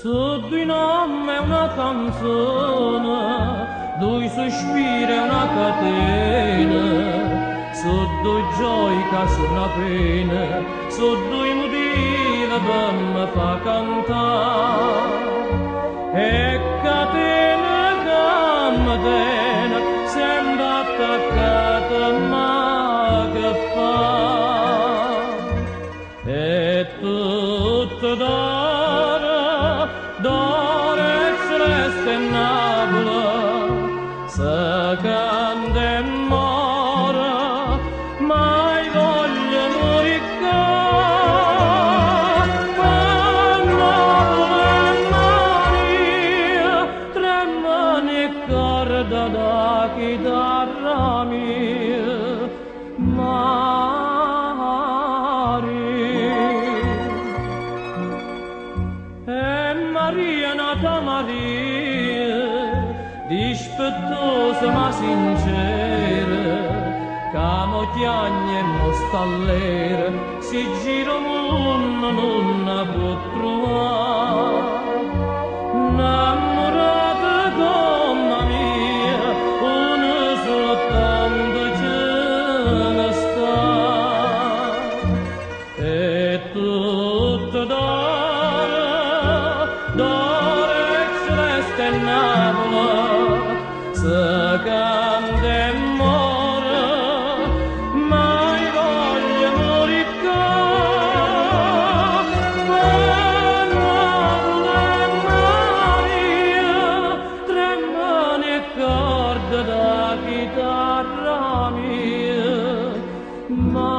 Su due nomi è una canzone, due sospiri è una catena, su due gioie che sono una pena, su due motivi per me fa cantare. E catena che mi tiene sempre attaccata, ma che fa? E tutto d'oro e celeste e Napoli, se canta e muore, mai voglio morire qua. Napoli e Maria, tremano e corda da chitarra mia, e Maria nata Maria, dispettosa ma sincera, che mo chiagna e mo stallera, si gira mondo non può trovare. Innamorata come mia, una soltanto ce ne sta, e tutto d'oro e celeste e Napoli, se canta e muore, mai voglio morire qua. Napoli e Maria, tremano e corda da chitarra mia, Maria.